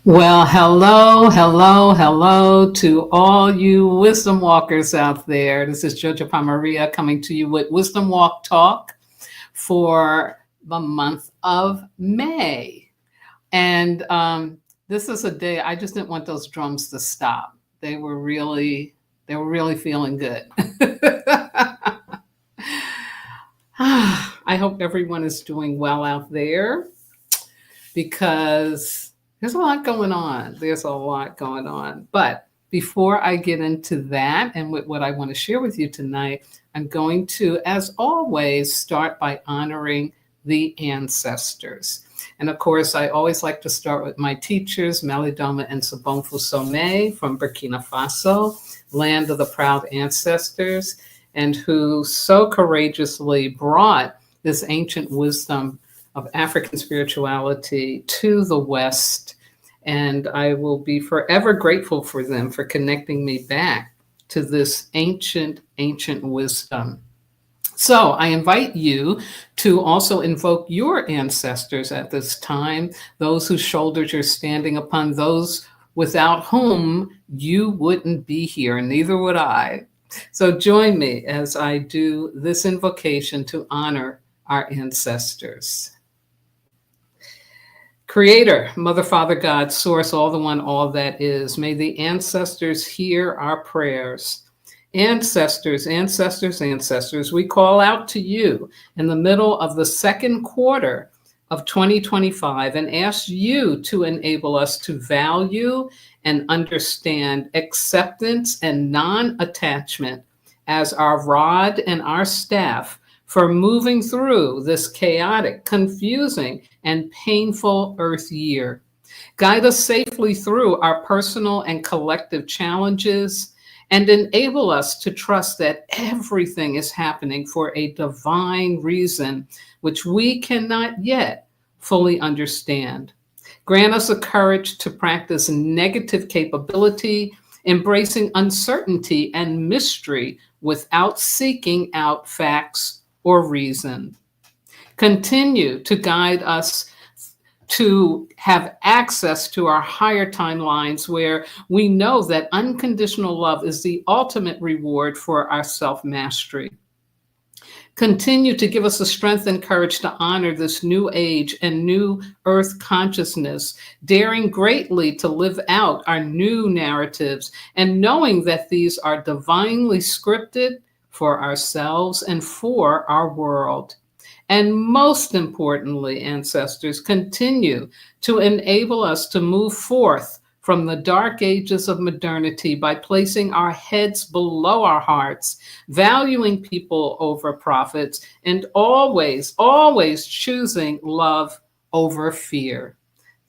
Well, hello to all you wisdom walkers out there. This is Jojopahmaria coming to you with Wisdom Walk Talk for the month of May. And this is a day I just didn't want those drums to stop. They were really feeling good. I hope everyone is doing well out there, because there's a lot going on. But before I get into that and with what I want to share with you tonight, I'm going to, as always, start by honoring the ancestors. And of course, I always like to start with my teachers, Malidoma and Sabonfu Some from Burkina Faso, land of the proud ancestors, and who so courageously brought this ancient wisdom of African spirituality to the West. And I will be forever grateful for them for connecting me back to this ancient wisdom. So I invite you to also invoke your ancestors at this time, those whose shoulders you're standing upon, those without whom you wouldn't be here, and neither would I. So join me as I do this invocation to honor our ancestors. Creator, Mother, Father, God, Source, all the one, all that is, may the ancestors hear our prayers. Ancestors, we call out to you in the middle of the second quarter of 2025 and ask you to enable us to value and understand acceptance and non-attachment as our rod and our staff for moving through this chaotic, confusing, and painful Earth year. Guide us safely through our personal and collective challenges, and enable us to trust that everything is happening for a divine reason, which we cannot yet fully understand. Grant us the courage to practice negative capability, embracing uncertainty and mystery without seeking out facts or reason. Continue to guide us to have access to our higher timelines, where we know that unconditional love is the ultimate reward for our self-mastery. Continue to give us the strength and courage to honor this new age and new earth consciousness, daring greatly to live out our new narratives and knowing that these are divinely scripted for ourselves and for our world. And most importantly, ancestors, continue to enable us to move forth from the dark ages of modernity by placing our heads below our hearts, valuing people over profits, and always choosing love over fear.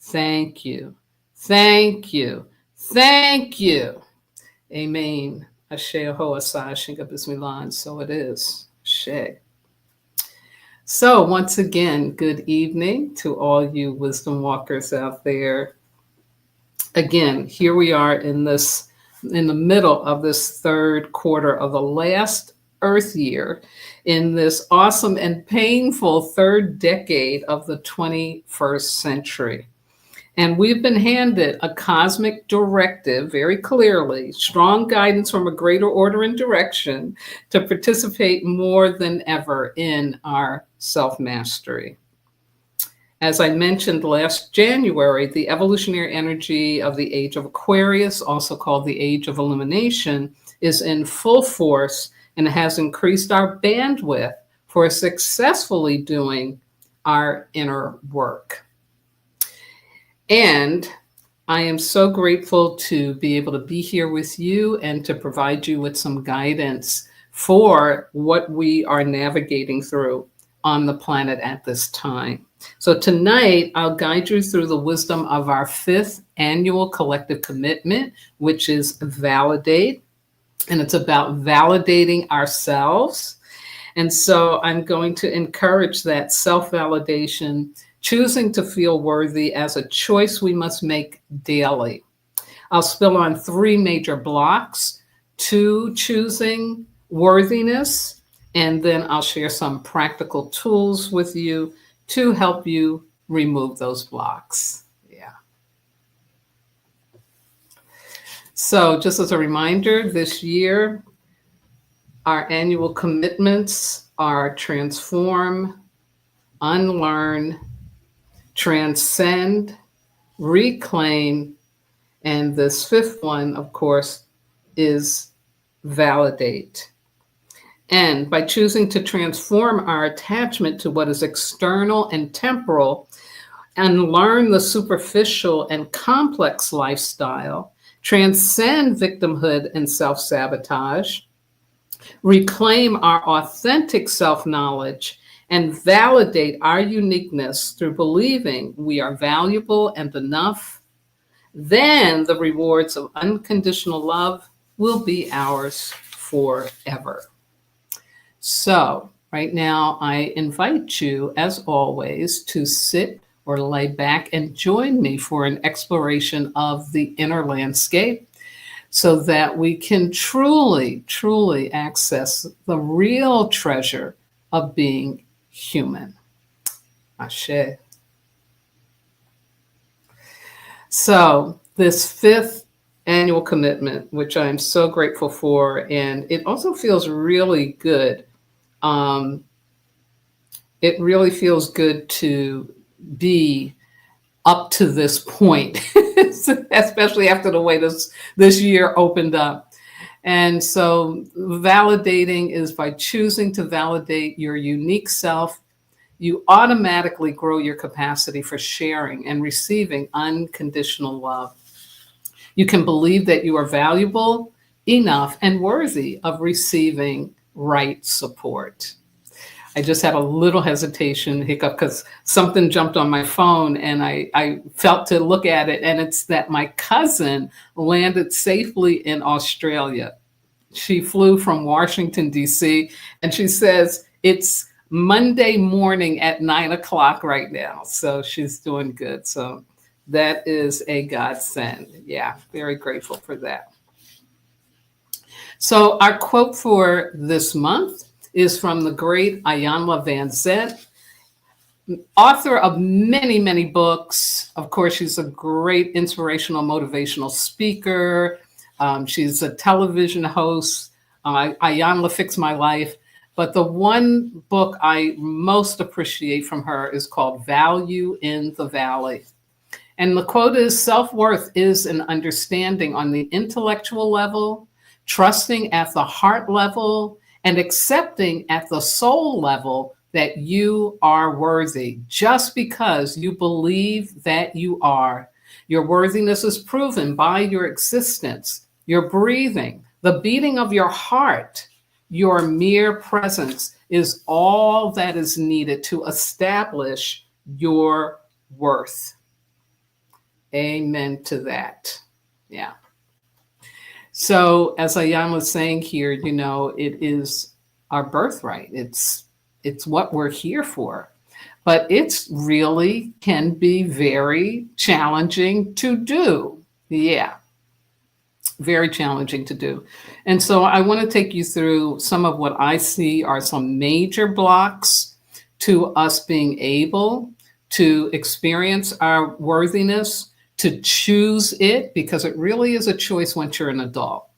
Thank you. Thank you. Thank you. Amen. Ashe Ahoa Sa Shinga Bismillah. So it is. Ashe. So once again, good evening to all you wisdom walkers out there. Again, here we are in the middle of this third quarter of the last Earth year, in this awesome and painful third decade of the 21st century. And we've been handed a cosmic directive very clearly, strong guidance from a greater order and direction to participate more than ever in our self-mastery. As I mentioned last January, the evolutionary energy of the Age of Aquarius, also called the Age of Illumination, is in full force and has increased our bandwidth for successfully doing our inner work. And I am so grateful to be able to be here with you and to provide you with some guidance for what we are navigating through on the planet at this time. So tonight, I'll guide you through the wisdom of our 5th annual collective commitment, which is validate. And it's about validating ourselves. And so I'm going to encourage that self-validation, choosing to feel worthy as a choice we must make daily. I'll spill on 3 major blocks: 2, choosing worthiness, and then I'll share some practical tools with you to help you remove those blocks. Yeah. So just as a reminder, this year, our annual commitments are transform, unlearn, transcend, reclaim, and this 5th one, of course, is validate. And by choosing to transform our attachment to what is external and temporal and learn the superficial and complex lifestyle, transcend victimhood and self-sabotage, reclaim our authentic self-knowledge, and validate our uniqueness through believing we are valuable and enough, then the rewards of unconditional love will be ours forever. So right now, I invite you, as always, to sit or lay back and join me for an exploration of the inner landscape so that we can truly, truly access the real treasure of being human. Ashe. So this 5th annual commitment, which I'm so grateful for, and it also feels really good. It really feels good to be up to this point, especially after the way this year opened up. And so validating is by choosing to validate your unique self, you automatically grow your capacity for sharing and receiving unconditional love. You can believe that you are valuable, enough, and worthy of receiving right support. I just had a little hiccup, because something jumped on my phone and I felt to look at it, and it's that my cousin landed safely in Australia. She flew from Washington, D.C., and she says it's Monday morning at 9 o'clock right now. So she's doing good. So that is a godsend. Yeah, very grateful for that. So our quote for this month is from the great Iyanla Vanzant, author of many, many books. Of course, she's a great inspirational, motivational speaker. She's a television host. Iyanla Fix My Life. But the one book I most appreciate from her is called Value in the Valley. And the quote is, self-worth is an understanding on the intellectual level, trusting at the heart level, and accepting at the soul level that you are worthy just because you believe that you are. Your worthiness is proven by your existence, your breathing, the beating of your heart. Your mere presence is all that is needed to establish your worth. Amen to that. Yeah. So as Ayan was saying here, it is our birthright. It's what we're here for. But it's really can be very challenging to do. Yeah. Very challenging to do. And so I want to take you through some of what I see are some major blocks to us being able to experience our worthiness, to choose it, because it really is a choice once you're an adult.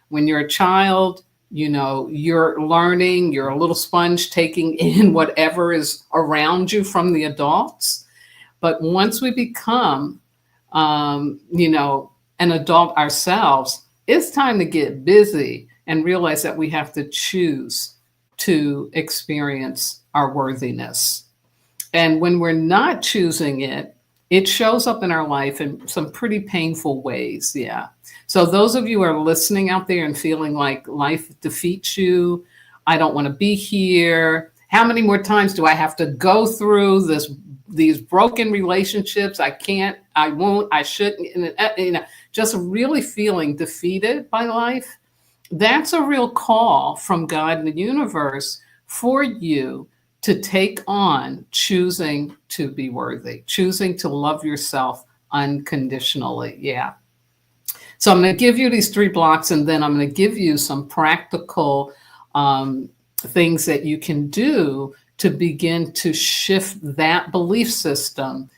When you're a child, you're learning, you're a little sponge taking in whatever is around you from the adults. But once we become, an adult ourselves, it's time to get busy and realize that we have to choose to experience our worthiness. And when we're not choosing it, it shows up in our life in some pretty painful ways. Yeah. So those of you who are listening out there and feeling like life defeats you, I don't want to be here. How many more times do I have to go through these broken relationships? I can't, I won't, I shouldn't, just really feeling defeated by life. That's a real call from God and the universe for you to take on choosing to be worthy, choosing to love yourself unconditionally. Yeah. So I'm going to give you these 3 blocks, and then I'm going to give you some practical things that you can do to begin to shift that belief system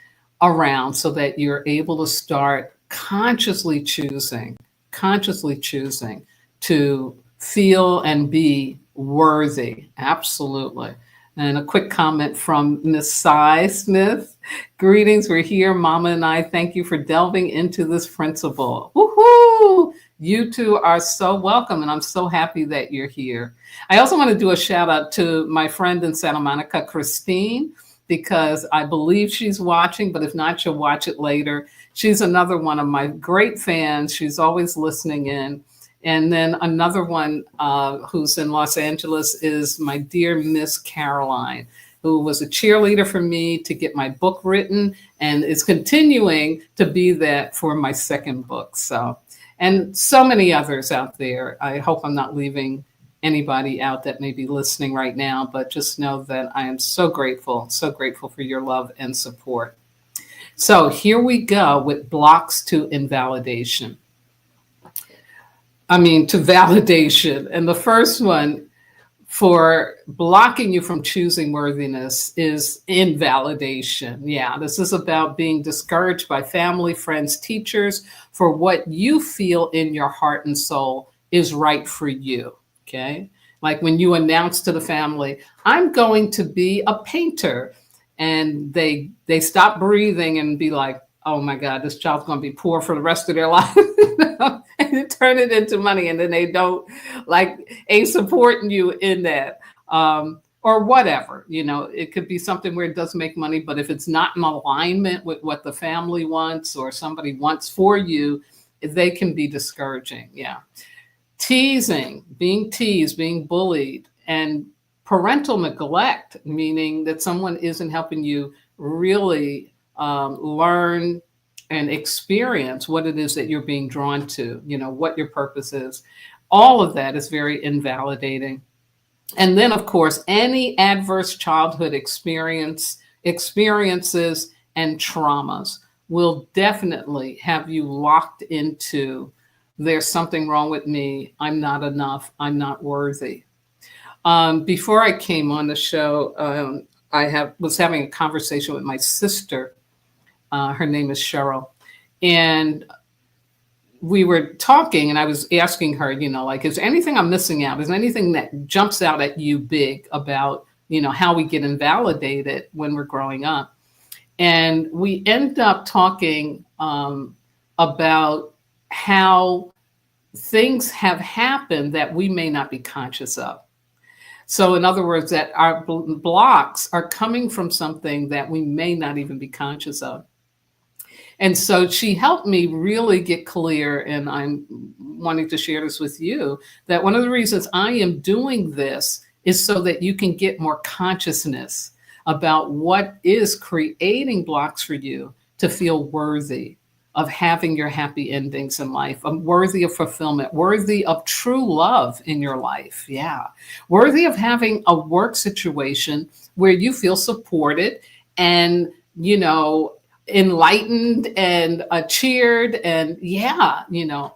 around so that you're able to start consciously choosing to feel and be worthy. Absolutely. And a quick comment from Miss Cy Smith. Greetings, we're here, Mama and I. Thank you for delving into this principle. Woohoo! You two are so welcome, and I'm so happy that you're here. I also want to do a shout out to my friend in Santa Monica, Christine, because I believe she's watching, but if not, she'll watch it later. She's another one of my great fans. She's always listening in. And then another one who's in Los Angeles is my dear Miss Caroline, who was a cheerleader for me to get my book written and is continuing to be that for my second book. So, and so many others out there. I hope I'm not leaving anybody out that may be listening right now, but just know that I am so grateful for your love and support. So here we go with blocks to invalidation. To validation. And the first one for blocking you from choosing worthiness is invalidation. Yeah, this is about being discouraged by family, friends, teachers for what you feel in your heart and soul is right for you. Okay. Like when you announce to the family, I'm going to be a painter, and they stop breathing and be like, oh my God, this child's going to be poor for the rest of their life. And you turn it into money, and then they ain't supporting you in that. Or whatever, it could be something where it does make money, but if it's not in alignment with what the family wants or somebody wants for you, they can be discouraging. Yeah. Teasing, being teased, being bullied, and parental neglect, meaning that someone isn't helping you really learn and experience what it is that you're being drawn to, what your purpose is. All of that is very invalidating. And then, of course, any adverse childhood experiences and traumas will definitely have you locked into, there's something wrong with me, I'm not enough, I'm not worthy. Before I came on the show, I was having a conversation with my sister. Her name is Cheryl. And we were talking, and I was asking her, is there anything I'm missing out? Is there anything that jumps out at you big about, how we get invalidated when we're growing up? And we end up talking about how things have happened that we may not be conscious of. So in other words, that our blocks are coming from something that we may not even be conscious of. And so she helped me really get clear, and I'm wanting to share this with you, that one of the reasons I am doing this is so that you can get more consciousness about what is creating blocks for you to feel worthy of having your happy endings in life, worthy of fulfillment, worthy of true love in your life. Yeah. Worthy of having a work situation where you feel supported and, enlightened and cheered, and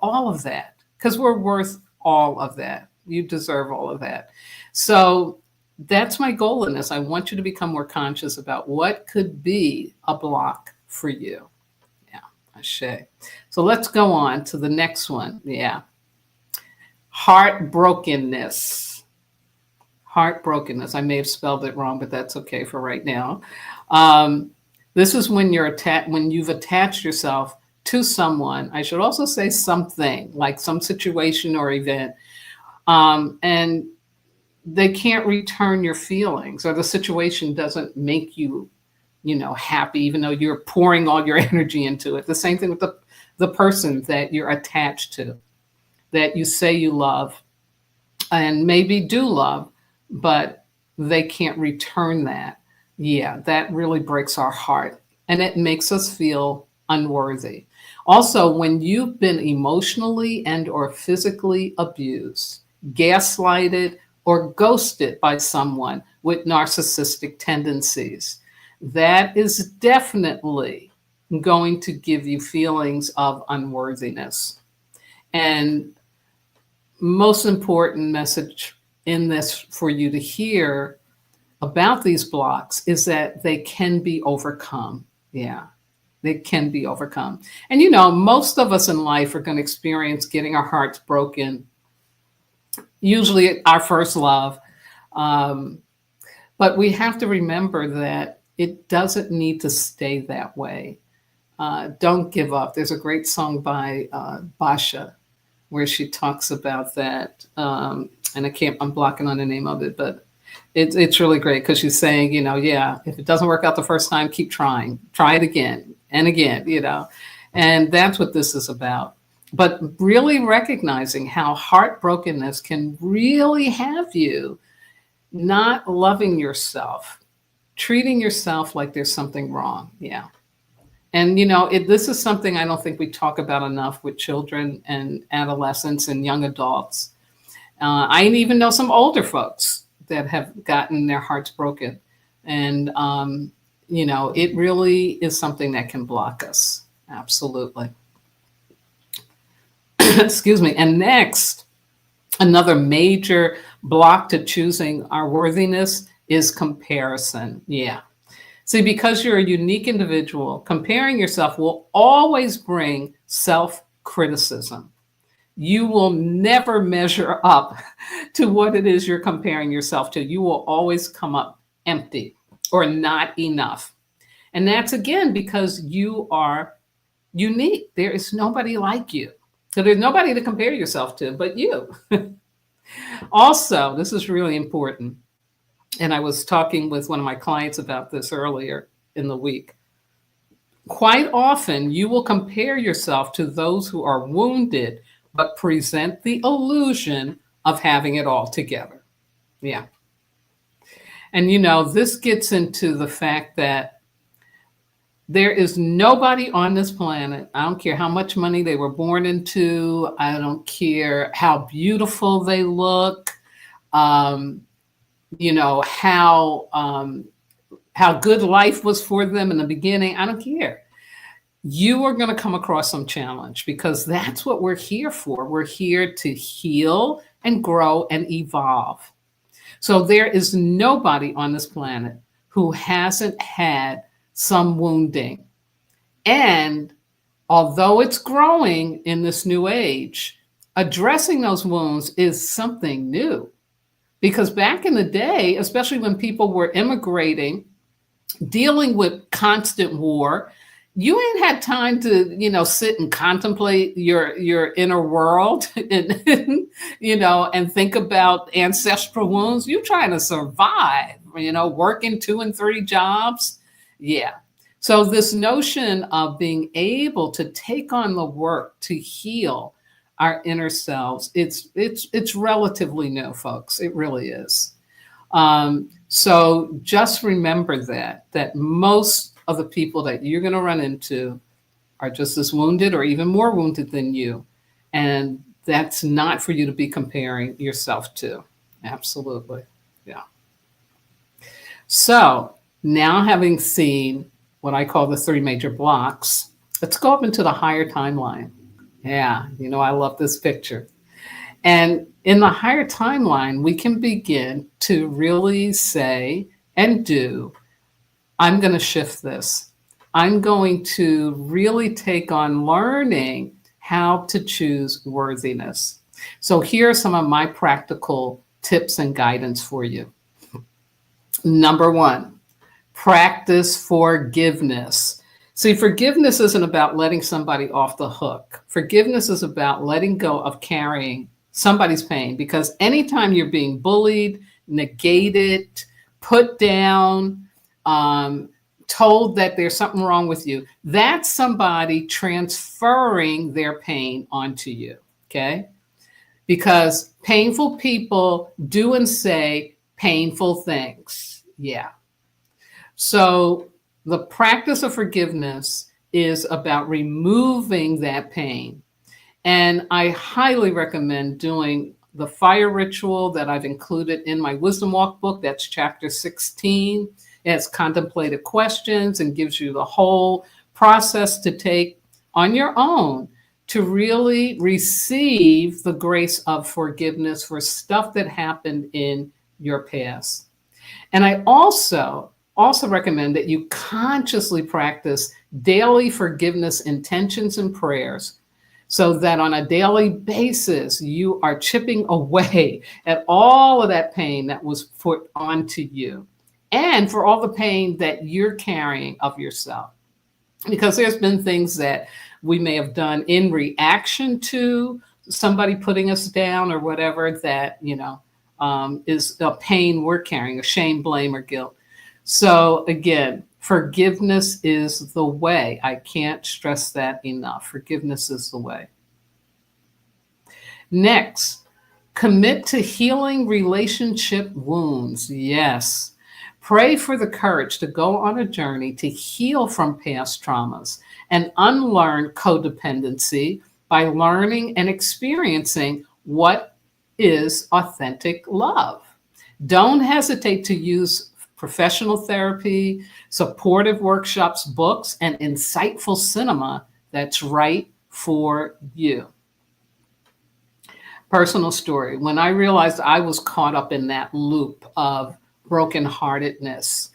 all of that, because we're worth all of that. You deserve all of that. So that's my goal in this. I want you to become more conscious about what could be a block for you. Yeah, Ashe. So let's go on to the next one. Yeah. Heartbrokenness. Heartbrokenness. I may have spelled it wrong, but that's okay for right now. This is when when you've attached yourself to someone. I should also say something, like some situation or event, and they can't return your feelings, or the situation doesn't make you happy, even though you're pouring all your energy into it. The same thing with the person that you're attached to, that you say you love and maybe do love, but they can't return that. Yeah, that really breaks our heart and it makes us feel unworthy. Also, when you've been emotionally and or physically abused, gaslighted, or ghosted by someone with narcissistic tendencies, that is definitely going to give you feelings of unworthiness. And most important message in this for you to hear about these blocks is that they can be overcome. Yeah, they can be overcome. And most of us in life are going to experience getting our hearts broken, usually our first love. But we have to remember that it doesn't need to stay that way. Don't give up. There's a great song by Basha where she talks about that. And I'm blocking on the name of it, but it's really great because she's saying, yeah, if it doesn't work out the first time, keep trying. Try it again and again, and that's what this is about. But really recognizing how heartbrokenness can really have you not loving yourself, treating yourself like there's something wrong. Yeah. And, this is something I don't think we talk about enough with children and adolescents and young adults. I even know some older folks that have gotten their hearts broken. And, it really is something that can block us. Absolutely. Excuse me. And next, another major block to choosing our worthiness is comparison. Yeah. See, because you're a unique individual, comparing yourself will always bring self-criticism. You will never measure up to what it is you're comparing yourself to. You will always come up empty or not enough. And that's, again, because you are unique. There is nobody like you. So there's nobody to compare yourself to but you. Also, this is really important. And I was talking with one of my clients about this earlier in the week. Quite often, you will compare yourself to those who are wounded, but present the illusion of having it all together. Yeah. And, this gets into the fact that there is nobody on this planet. I don't care how much money they were born into. I don't care how beautiful they look. How good life was for them in the beginning. I don't care. You are going to come across some challenge because that's what we're here for. We're here to heal and grow and evolve. So there is nobody on this planet who hasn't had some wounding. And although it's growing in this new age, addressing those wounds is something new. Because back in the day, especially when people were immigrating, dealing with constant war, you ain't had time to, sit and contemplate your inner world and, and think about ancestral wounds. You're trying to survive, working 2 and 3 jobs. Yeah. So this notion of being able to take on the work to heal our inner selves, it's relatively new, folks. It really is. So just remember that most of the people that you're going to run into are just as wounded or even more wounded than you. And that's not for you to be comparing yourself to. Absolutely. Yeah. So now, having seen what I call the 3 major blocks, let's go up into the higher timeline. Yeah, I love this picture. And in the higher timeline, we can begin to really say and do, I'm going to shift this. I'm going to really take on learning how to choose worthiness. So here are some of my practical tips and guidance for you. Number 1, practice forgiveness. See, forgiveness isn't about letting somebody off the hook. Forgiveness is about letting go of carrying somebody's pain, because anytime you're being bullied, negated, put down, told that there's something wrong with you, that's somebody transferring their pain onto you, okay? Because painful people do and say painful things. Yeah. So the practice of forgiveness is about removing that pain. And I highly recommend doing the fire ritual that I've included in my Wisdom Walk book. That's chapter 16. It has contemplative questions and gives you the whole process to take on your own to really receive the grace of forgiveness for stuff that happened in your past. And I also recommend that you consciously practice daily forgiveness intentions and prayers, so that on a daily basis, you are chipping away at all of that pain that was put onto you, and for all the pain that you're carrying of yourself. Because there's been things that we may have done in reaction to somebody putting us down or whatever that, is a pain we're carrying, a shame, blame, or guilt. So again, forgiveness is the way. I can't stress that enough. Forgiveness is the way. Next, commit to healing relationship wounds. Yes. Pray for the courage to go on a journey to heal from past traumas and unlearn codependency by learning and experiencing what is authentic love. Don't hesitate to use professional therapy, supportive workshops, books, and insightful cinema that's right for you. Personal story. When I realized I was caught up in that loop of brokenheartedness,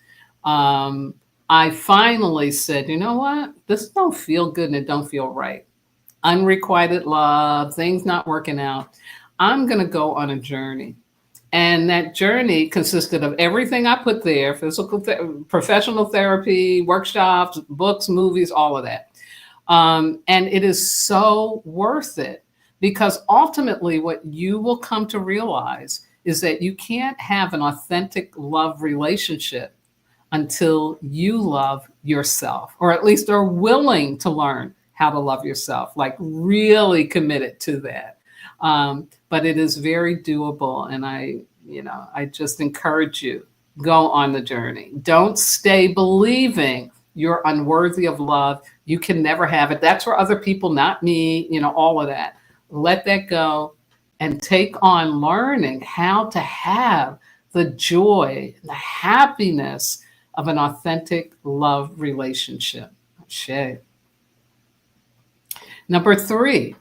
I finally said, you know what? This don't feel good and it don't feel right. Unrequited love, things not working out. I'm going to go on a journey. And that journey consisted of everything I put there: professional therapy, workshops, books, movies, all of that. And it is so worth it, because ultimately what you will come to realize is that you can't have an authentic love relationship until you love yourself, or at least are willing to learn how to love yourself, like really committed to that. But it is very doable. And I just encourage you, go on the journey. Don't stay believing you're unworthy of love. You can never have it. That's for other people, not me, all of that. Let that go and take on learning how to have the joy, the happiness of an authentic love relationship. Ashe. Number 3.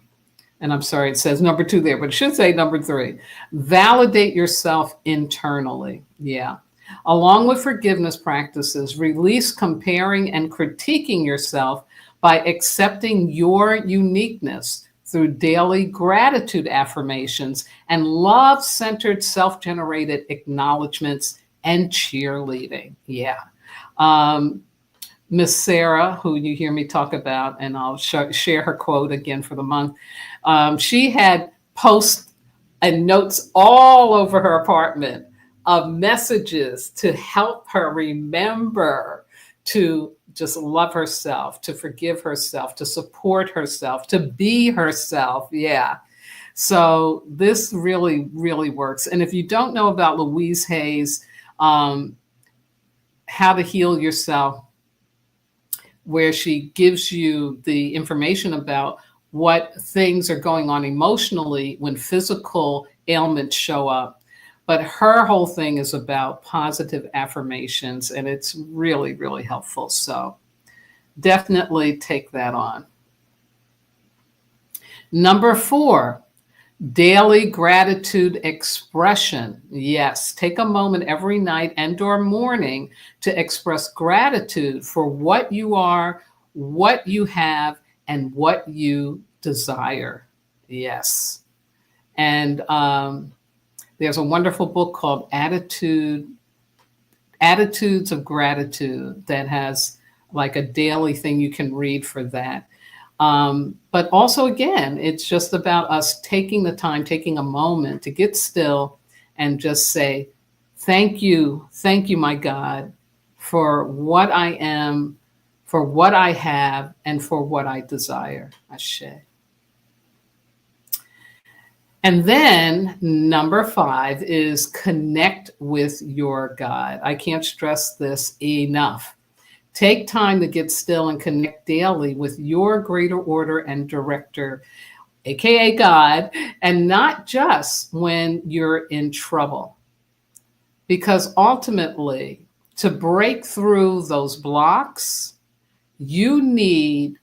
And I'm sorry, it says number 2 there, but it should say number 3. Validate yourself internally. Yeah. Along with forgiveness practices, release comparing and critiquing yourself by accepting your uniqueness through daily gratitude affirmations and love-centered self-generated acknowledgments and cheerleading. Yeah. Miss Sarah, who you hear me talk about, and I'll share her quote again for the month. She had posts and notes all over her apartment of messages to help her remember to just love herself, to forgive herself, to support herself, to be herself. Yeah. So this really, really works. And if you don't know about Louise Hay's How to Heal Yourself, where she gives you the information about what things are going on emotionally when physical ailments show up. But her whole thing is about positive affirmations, and it's really, really helpful. So definitely take that on. Number 4, daily gratitude expression. Yes, take a moment every night and or morning to express gratitude for what you are, what you have, and what you desire. Yes. And there's a wonderful book called Attitudes of Gratitude that has like a daily thing you can read for that. But also, again, it's just about us taking the time, taking a moment to get still and just say, thank you, my God, for what I am, for what I have, and for what I desire. Ashe. And then number 5 is connect with your God. I can't stress this enough. Take time to get still and connect daily with your greater order and director, aka God, and not just when you're in trouble. Because ultimately, to break through those blocks, you need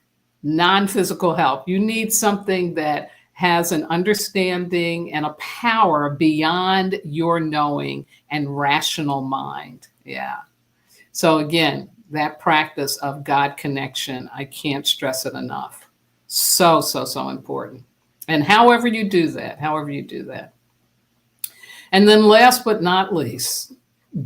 non-physical help. You need something that has an understanding and a power beyond your knowing and rational mind. Yeah. So again, that practice of God connection, I can't stress it enough. So important. And however you do that. And then last but not least,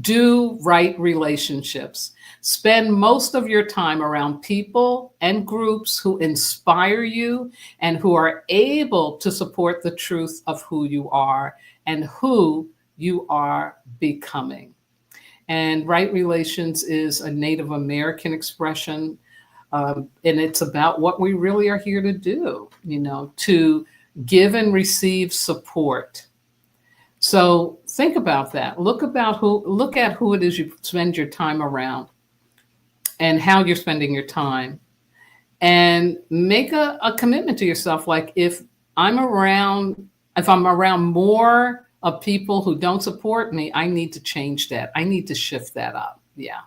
do right relationships. Spend most of your time around people and groups who inspire you and who are able to support the truth of who you are and who you are becoming. And right relations is a Native American expression. And it's about what we really are here to do, to give and receive support. So think about that. Look at who it is you spend your time around and how you're spending your time, and make a commitment to yourself. Like if I'm around more of people who don't support me, I need to change that. I need to shift that up. Yeah.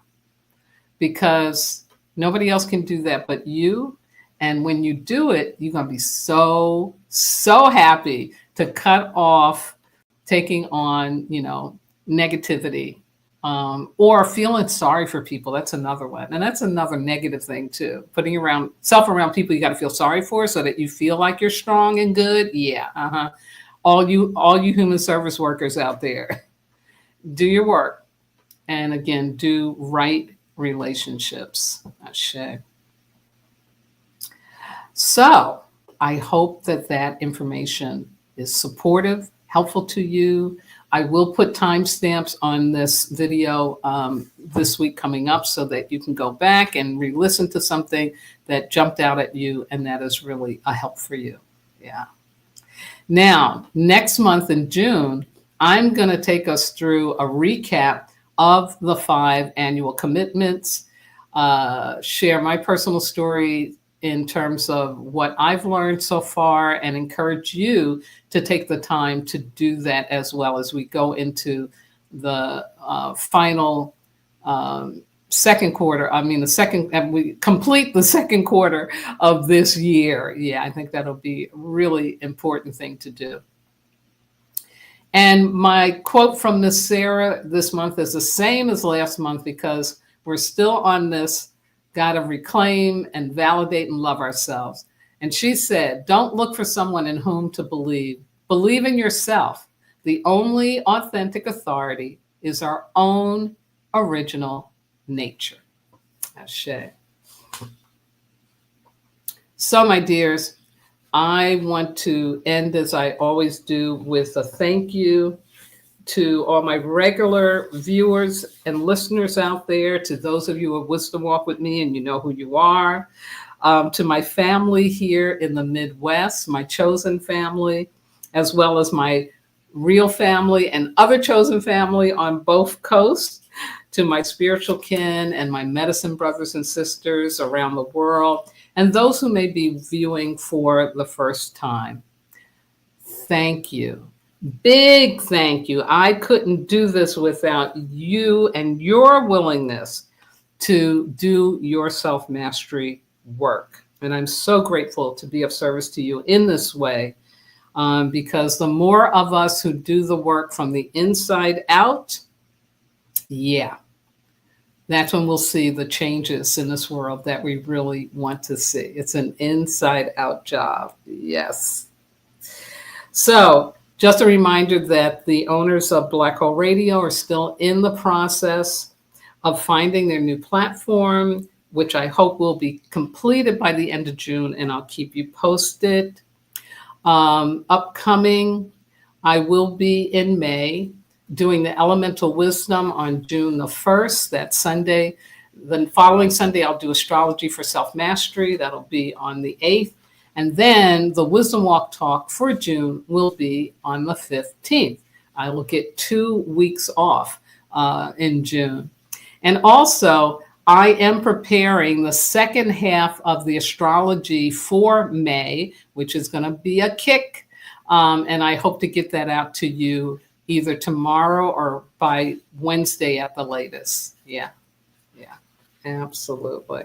Because nobody else can do that but you. And when you do it, you're going to be so happy to cut off taking on, negativity, or feeling sorry for people. That's another one. And that's another negative thing too. Putting yourself around people you got to feel sorry for so that you feel like you're strong and good. Yeah. All you human service workers out there, do your work. And again, do right relationships. Ashe. So I hope that information is supportive, helpful to you. I will put timestamps on this video this week coming up so that you can go back and re-listen to something that jumped out at you and that is really a help for you. Yeah. Now, next month in June, I'm going to take us through a recap of the 5 annual commitments, share my personal story in terms of what I've learned so far, and encourage you to take the time to do that as well as we go into the final second quarter. We complete the second quarter of this year. Yeah, I think that'll be a really important thing to do. And my quote from Miss Sarah this month is the same as last month, because we're still on this got to reclaim and validate and love ourselves. And she said, don't look for someone in whom to believe. Believe in yourself. The only authentic authority is our own original nature. Ashe. So, my dears, I want to end, as I always do, with a thank you to all my regular viewers and listeners out there, to those of you who have wisdom walk with me and you know who you are, to my family here in the Midwest, my chosen family, as well as my real family and other chosen family on both coasts, to my spiritual kin and my medicine brothers and sisters around the world, and those who may be viewing for the first time. Thank you. Big thank you. I couldn't do this without you and your willingness to do your self-mastery work. And I'm so grateful to be of service to you in this way, because the more of us who do the work from the inside out, that's when we'll see the changes in this world that we really want to see. It's an inside out job. Yes. So, just a reminder that the owners of Black Hole Radio are still in the process of finding their new platform, which I hope will be completed by the end of June, and I'll keep you posted. Upcoming, I will be in May doing the elemental wisdom on June the 1st, that Sunday. The following Sunday, I'll do astrology for self-mastery. That'll be on the 8th. And then the Wisdom Walk Talk for June will be on the 15th. I will get 2 weeks off in June. And also, I am preparing the second half of the astrology for May, which is going to be a kick. And I hope to get that out to you either tomorrow or by Wednesday at the latest. Yeah, absolutely.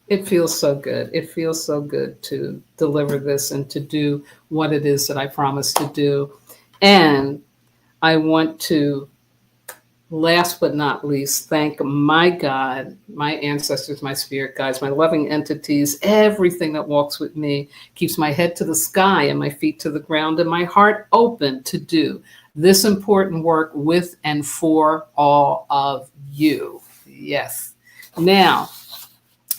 It feels so good. It feels so good to deliver this and to do what it is that I promised to do. And I want to, last but not least, thank my God, my ancestors, my spirit guides, my loving entities, everything that walks with me, keeps my head to the sky and my feet to the ground and my heart open to do this important work with and for all of you. Yes. Now,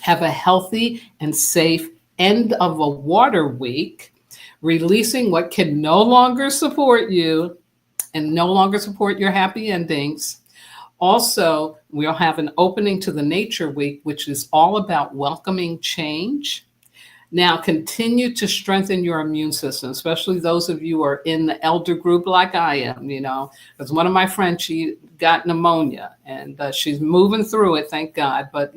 have a healthy and safe end of a water week, releasing what can no longer support you and no longer support your happy endings. Also, we'll have an opening to the Nature Week, which is all about welcoming change. Now, continue to strengthen your immune system, especially those of you who are in the elder group like I am, because one of my friends, she got pneumonia and she's moving through it, thank God. But,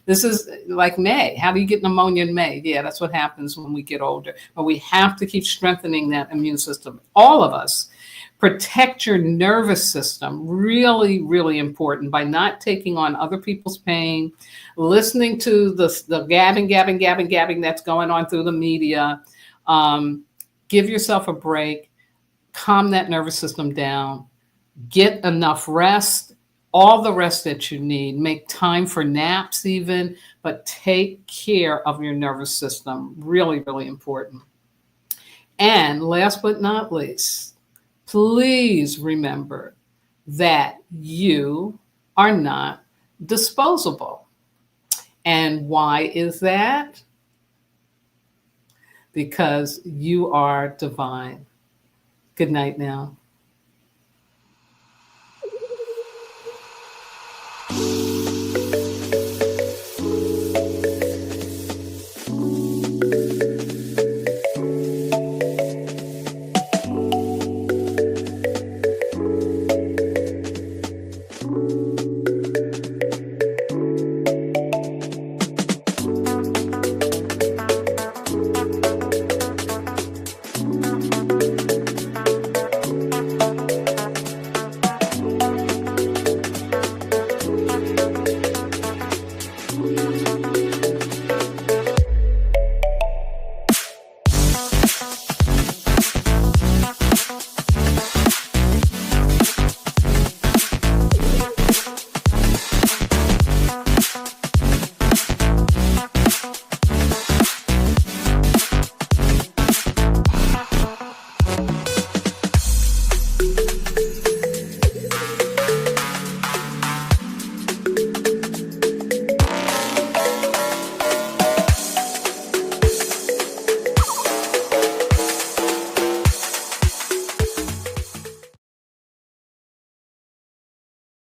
this is like May. How do you get pneumonia in May? Yeah, that's what happens when we get older. But we have to keep strengthening that immune system. All of us. Protect your nervous system, really, really important, by not taking on other people's pain, listening to the gabbing that's going on through the media. Give yourself a break, calm that nervous system down, get enough rest, all the rest that you need. Make time for naps even, but take care of your nervous system. Really, really important. And last but not least, please remember that you are not disposable. And why is that? Because you are divine. Good night now.